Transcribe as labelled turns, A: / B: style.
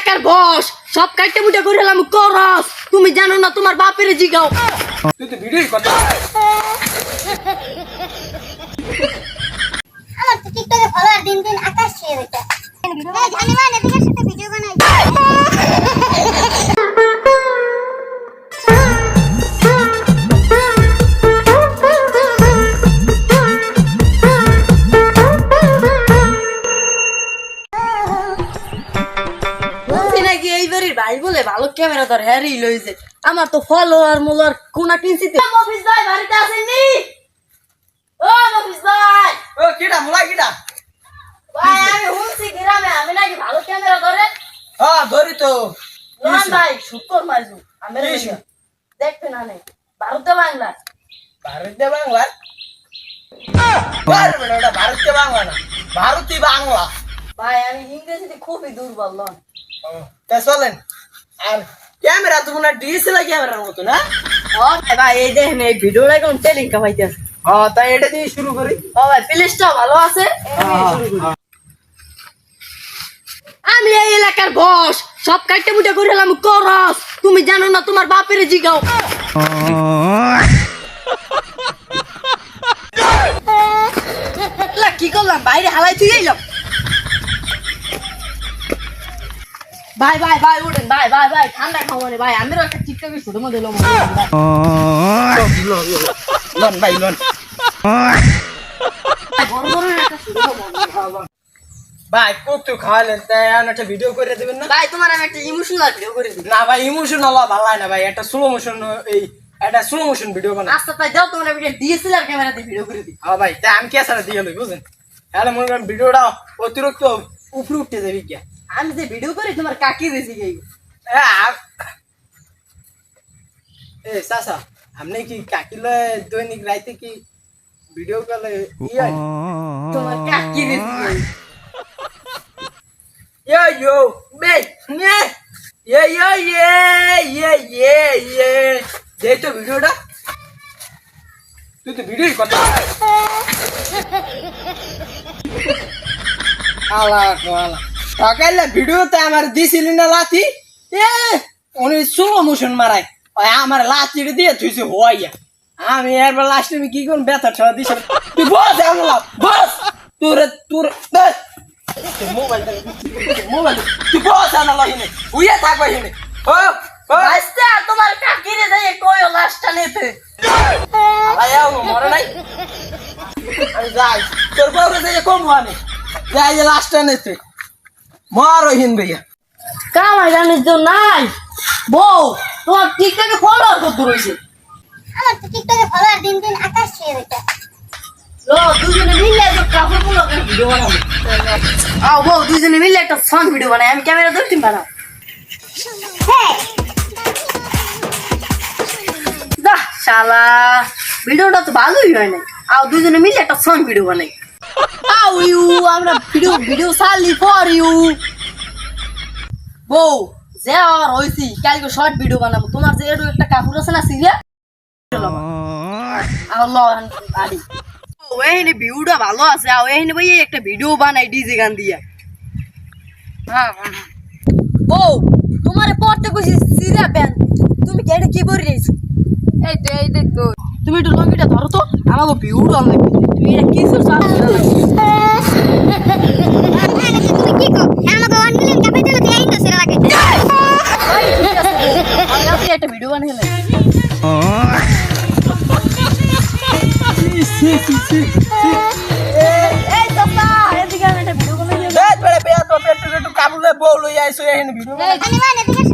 A: এলাকার বস সব কাটতে মুটা করে এলাম করস তুমি জানো না তোমার বাপের জিগাও
B: তুই তো ভিডিওই কথা
C: আমার তো টিকটকে ফলোয়ার দিন দিন আকাশ ছুঁয়ে যাচ্ছে জানি না এদিকে সাথে ভিডিও বানাই
A: নাকি এইবারই ভাই বলে ভালো ক্যামেরা ধর হ্যারি লইছে আমার তো ফলোয়ার মোলার কোনা কিনছি মফিজ ভাই বাড়িতে আসেননি ও মফিজ ভাই
B: ও কিডা মুলা কিডা
A: ভাই আমি হুনছি গ্রামে আমি নাকি ভালো ক্যামেরা ধরে
B: হ্যাঁ ধরি তো
A: লোহান ভাই শুকর মারজু আমি দেখতে না নেই ভারতে বাংলা
B: ভারতীয় বাংলা ভারতীয় বাংলা না ভারতীয় বাংলা
A: ভাই আমি ইংরেজিতে খুবই দুর্বল লন
B: তা চলেন আর ক্যামেরা তো মনে ডিএসএলআর ক্যামেরার মতো না
A: ও ভাই এই দেখেন এই ভিডিওটা কোন টেলিং কামাইতেছে
B: হ্যাঁ তাই এটা দিয়ে শুরু করি
A: ও ভাই প্লেসটা ভালো আছে শুরু করি আমি এই এলাকার বস সব কাটতে মুটা করে এলাম করস তুমি জানো না তোমার বাপের জিগাও কি করলাম বাইরে হালাই তুই এলাম ভাই ভাই ভাই উঠেন ভাই ভাই ভাই ঠান্ডা খাওয়ানে ভাই আমিরও একটা টিকটকের ছোট মধ্যে এলাম
B: লন ভাই লন ভাই কত খাওয়ালেন তাই একটা ভিডিও করে দেবেন না
A: ভাই তোমার আমি একটা ইমোশনাল ভিডিও করে দিই
B: না ভাই ইমোশনাল ভালো লাগে না ভাই একটা স্লো মোশন এই একটা স্লো মোশন ভিডিও বানা
A: আচ্ছা তাই দাও তোমার ভিডিও ডিএসএলআর ক্যামেরাতে ভিডিও করে দিই
B: হ্যাঁ ভাই তাই আমি ক্যামেরা দিয়ে লই বুঝেন তাহলে মনে করেন ভিডিওটা অতিরিক্ত উপরে উঠতে যাবে কি
A: আমি যে ভিডিও করি তোমার কাকি বেশি গই
B: এ চাচা আপনি কি কাকিলে দৈনিক রাইতে কি ভিডিও কলে
A: তোমার কাকি বেশি গই
B: yo বে ye দেই তো ভিডিওটা তুই তো ভিডিওই কথা আলা কোলা সকালে ভিডিওতে আমার দিছিলি না লাথি এ উনি স্লো মোশন মারাই ওই আমার লাথি দিয়ে তুইছে হইয়া আমি এরবার লাস্ট আমি কি কোন ব্যথা ছ দিছ তুই বস আমলা বস তোর মোবাইল তুই বস আনা লাগিনে উইয়া থাকবা হিনে ও
A: আস্তে তোমার কাকি রে যাই কইও লাস্টটা নিতে
B: আয়া মরে নাই আমি যাই তোর বউরে যাই কম হানি যাই যে লাস্টটা নিতে মারো হিন ভাইয়া
A: কামাই জানিস তো নাই বউ তোমার টিকটকে ফলোয়ার কত রইছে
C: আমার তো টিকটকে ফলোয়ার দিন দিন আকাশ ছুঁয়ে যাচ্ছে
A: লো দুজনে মিলে একটা কাপড় ব্লগের ভিডিও বানাবো আও বউ দুজনে মিলে একটা সং ভিডিও বানাই আমি ক্যামেরা ধরতে পারা
C: হ্যাঁ
A: দা শালা ভিডিওটা তো ভালোই হয় না আও দুজনে মিলে একটা সং ভিডিও বানাই আও ইউ আমরা ভিডিও সালি ফর ইউ বউ যে আর হইছি কালকে শর্ট ভিডিও বানাবো তোমার যে এডো একটা কাপড় আছে না সিরিয়া আল্লাহ আদি ওইনে ভিউটা ভালো আছে আও এইনে ভাই একটা ভিডিও বানাই ডিজে গান দিয়া হ্যাঁ বউ তোমারে পড়তে কইছি সিরিয়া প্যান তুমি কেডে কি করি রেছ এই তো তুমি একটু লঙ্গিটা ধরো তো আমাকে ভিউটা লাগবে তুমি এটা কিছু চাও
C: তুমি কি কও আমাকে 1 মিলিয়ন কাপে দিলে দেই তো সেরা লাগে
A: আমি একটা ভিডিও বানাইলাম এই তোতা এদিকে আমি একটা ভিডিও বানাইলাম
B: দেখ বড় পেয়া তো পেটু কাবুলে বউ লই আইছো এখানে ভিডিও
C: জানি না এদিকে